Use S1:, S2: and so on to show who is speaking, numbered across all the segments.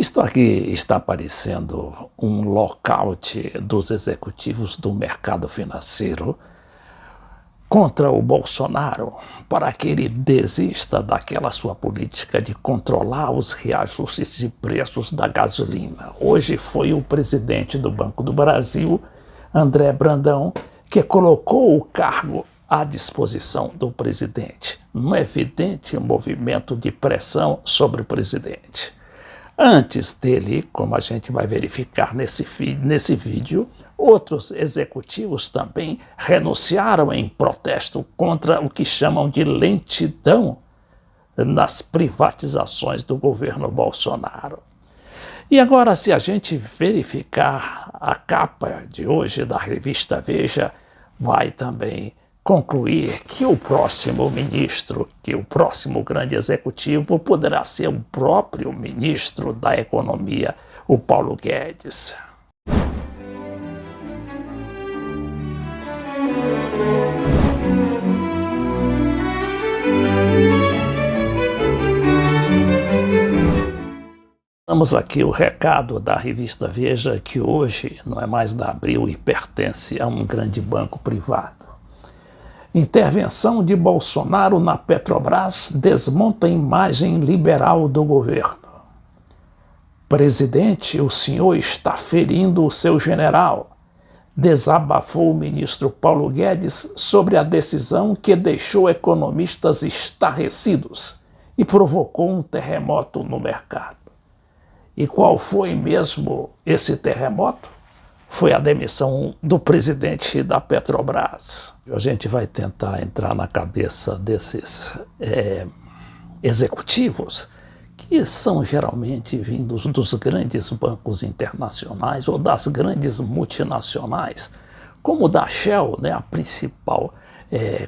S1: Isto aqui está parecendo um lockout dos executivos do mercado financeiro contra o Bolsonaro para que ele desista daquela sua política de controlar os reajustes de preços da gasolina. Hoje foi o presidente do Banco do Brasil, André Brandão, que colocou o cargo à disposição do presidente, num evidente movimento de pressão sobre o presidente. Antes dele, como a gente vai verificar nesse vídeo, outros executivos também renunciaram em protesto contra o que chamam de lentidão nas privatizações do governo Bolsonaro. E agora, se a gente verificar a capa de hoje da revista Veja, vai também concluir que o próximo ministro, que o próximo grande executivo poderá ser o próprio ministro da Economia, o Paulo Guedes. Damos aqui o recado da revista Veja, que hoje não é mais da Abril e pertence a um grande banco privado. Intervenção de Bolsonaro na Petrobras desmonta a imagem liberal do governo. Presidente, o senhor está ferindo o seu general, desabafou o ministro Paulo Guedes sobre a decisão que deixou economistas estarrecidos e provocou um terremoto no mercado. E qual foi mesmo esse terremoto? Foi a demissão do presidente da Petrobras. A gente vai tentar entrar na cabeça desses executivos, que são geralmente vindos dos grandes bancos internacionais ou das grandes multinacionais, como da Shell, né, a principal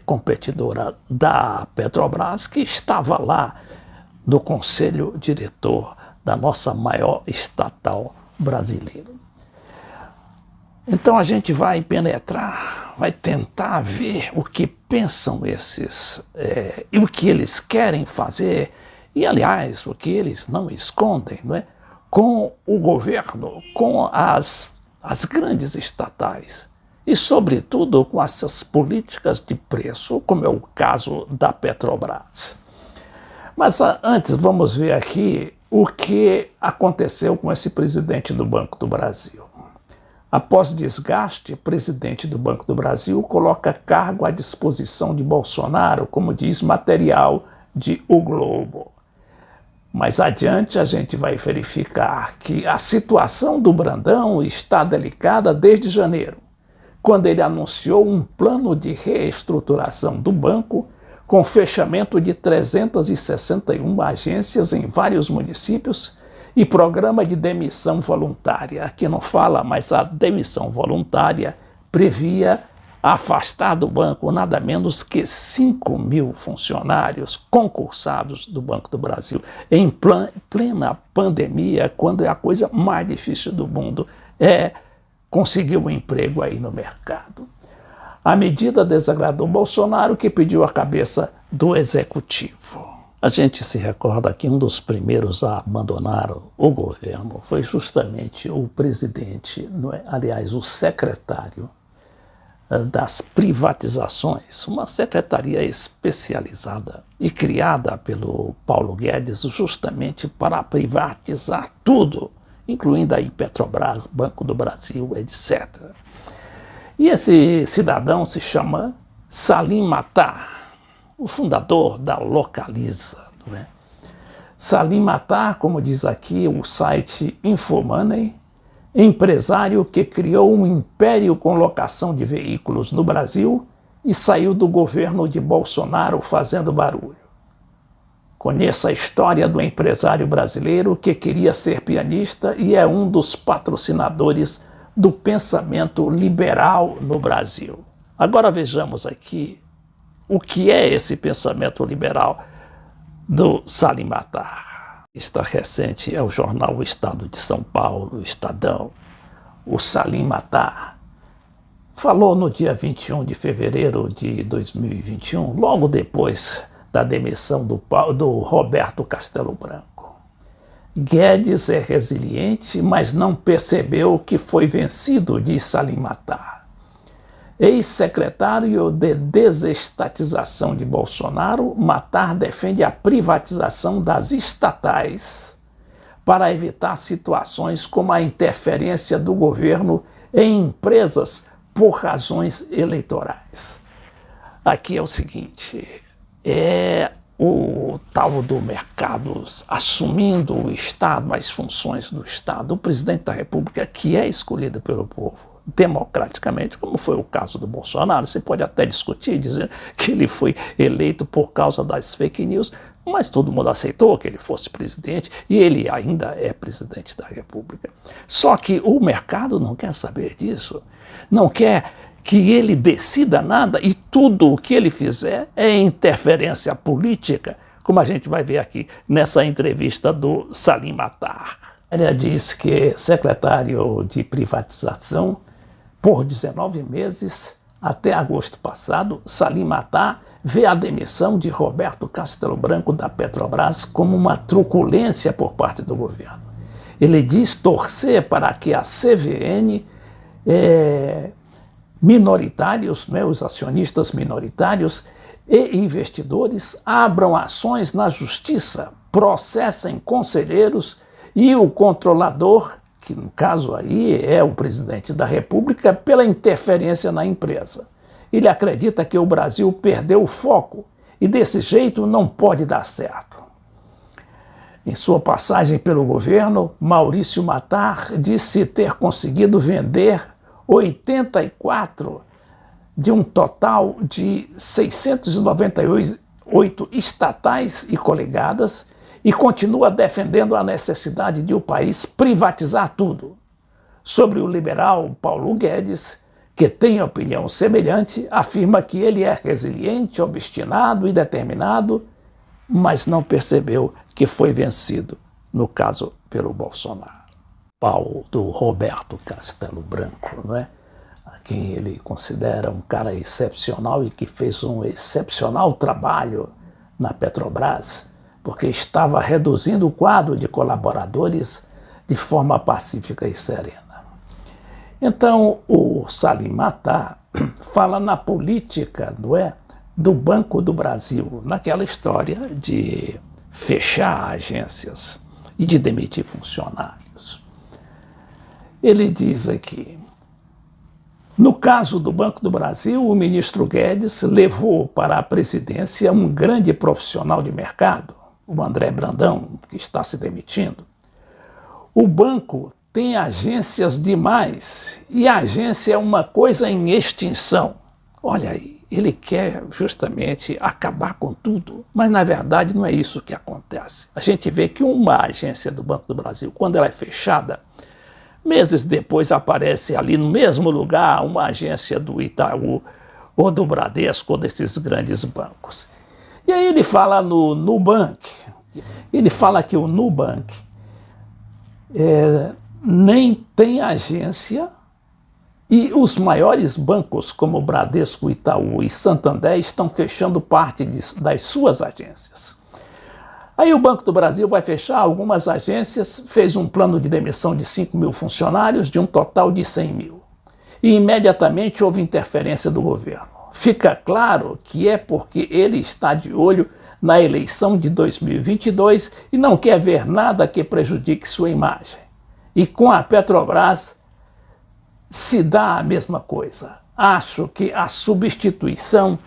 S1: competidora da Petrobras, que estava lá no conselho diretor da nossa maior estatal brasileira. Então a gente vai penetrar, vai tentar ver o que pensam esses e o que eles querem fazer, e aliás, o que eles não escondem, não é? Com o governo, com as grandes estatais e, sobretudo, com essas políticas de preço, como é o caso da Petrobras. Mas antes vamos ver aqui o que aconteceu com esse presidente do Banco do Brasil. Após desgaste, o presidente do Banco do Brasil coloca cargo à disposição de Bolsonaro, como diz material de O Globo. Mais adiante, a gente vai verificar que a situação do Brandão está delicada desde janeiro, quando ele anunciou um plano de reestruturação do banco com fechamento de 361 agências em vários municípios e programa de demissão voluntária. Aqui não fala, mas a demissão voluntária previa afastar do banco nada menos que 5.000 funcionários concursados do Banco do Brasil, em plena pandemia, quando é a coisa mais difícil do mundo conseguir um emprego aí no mercado. A medida desagradou Bolsonaro, que pediu a cabeça do executivo. A gente se recorda que um dos primeiros a abandonar o governo foi justamente o presidente, aliás, o secretário das privatizações, uma secretaria especializada e criada pelo Paulo Guedes justamente para privatizar tudo, incluindo aí Petrobras, Banco do Brasil, etc. E esse cidadão se chama Salim Matar, o fundador da Localiza. Não é? Salim Matar, como diz aqui o site Infomoney, empresário que criou um império com locação de veículos no Brasil e saiu do governo de Bolsonaro fazendo barulho. Conheça a história do empresário brasileiro que queria ser pianista e é um dos patrocinadores do pensamento liberal no Brasil. Agora vejamos aqui o que é esse pensamento liberal do Salim Matar. Está recente é o jornal O Estado de São Paulo, o Estadão. O Salim Matar falou no dia 21 de fevereiro de 2021, logo depois da demissão do Roberto Castelo Branco. Guedes é resiliente, mas não percebeu que foi vencido, diz Salim Matar. Ex-secretário de desestatização de Bolsonaro, Matar defende a privatização das estatais para evitar situações como a interferência do governo em empresas por razões eleitorais. Aqui é o seguinte, o tal do mercado assumindo o Estado, as funções do Estado, o presidente da República, que é escolhido pelo povo democraticamente, como foi o caso do Bolsonaro, você pode até discutir, dizer que ele foi eleito por causa das fake news, mas todo mundo aceitou que ele fosse presidente e ele ainda é presidente da República. Só que o mercado não quer saber disso, não quer que ele decida nada e tudo o que ele fizer é interferência política, como a gente vai ver aqui nessa entrevista do Salim Matar. Ele diz que secretário de privatização, por 19 meses, até agosto passado, Salim Matar vê a demissão de Roberto Castelo Branco da Petrobras como uma truculência por parte do governo. Ele diz torcer para que a CVN minoritários, né, os acionistas minoritários e investidores abram ações na justiça, processem conselheiros e o controlador, que no caso aí é o presidente da República, pela interferência na empresa. Ele acredita que o Brasil perdeu o foco e desse jeito não pode dar certo. Em sua passagem pelo governo, Maurício Matar disse ter conseguido vender 84 de um total de 698 estatais e coligadas e continua defendendo a necessidade de o país privatizar tudo. Sobre o liberal Paulo Guedes, que tem opinião semelhante, afirma que ele é resiliente, obstinado e determinado, mas não percebeu que foi vencido, no caso, pelo Bolsonaro. Pau do Roberto Castelo Branco, não é? A quem ele considera um cara excepcional e que fez um excepcional trabalho na Petrobras, porque estava reduzindo o quadro de colaboradores de forma pacífica e serena. Então, o Salim Matar fala na política, não é, do Banco do Brasil, naquela história de fechar agências e de demitir funcionários. Ele diz aqui, no caso do Banco do Brasil, o ministro Guedes levou para a presidência um grande profissional de mercado, o André Brandão, que está se demitindo. O banco tem agências demais e a agência é uma coisa em extinção. Olha aí, ele quer justamente acabar com tudo, mas na verdade não é isso que acontece. A gente vê que uma agência do Banco do Brasil, quando ela é fechada, meses depois aparece ali no mesmo lugar uma agência do Itaú ou do Bradesco ou desses grandes bancos. E aí ele fala no Nubank, ele fala que o Nubank nem tem agência e os maiores bancos como Bradesco, Itaú e Santander estão fechando parte das suas agências. Aí o Banco do Brasil vai fechar algumas agências, fez um plano de demissão de 5 mil funcionários de um total de 100 mil. E imediatamente houve interferência do governo. Fica claro que é porque ele está de olho na eleição de 2022 e não quer ver nada que prejudique sua imagem. E com a Petrobras se dá a mesma coisa. Acho que a substituição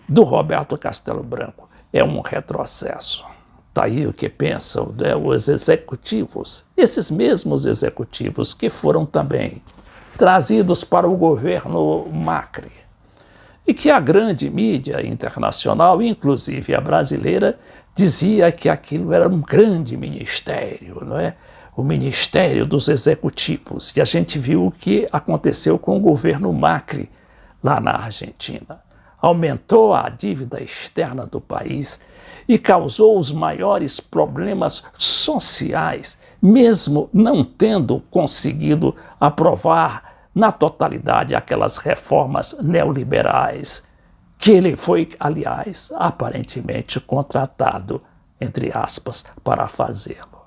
S1: do Roberto Castelo Branco é um retrocesso. Está aí o que pensam os executivos, esses mesmos executivos que foram também trazidos para o governo Macri. E que a grande mídia internacional, inclusive a brasileira, dizia que aquilo era um grande ministério, não é? O Ministério dos Executivos. E a gente viu o que aconteceu com o governo Macri lá na Argentina. Aumentou a dívida externa do país e causou os maiores problemas sociais, mesmo não tendo conseguido aprovar na totalidade aquelas reformas neoliberais que ele foi, aliás, aparentemente contratado, entre aspas, para fazê-lo.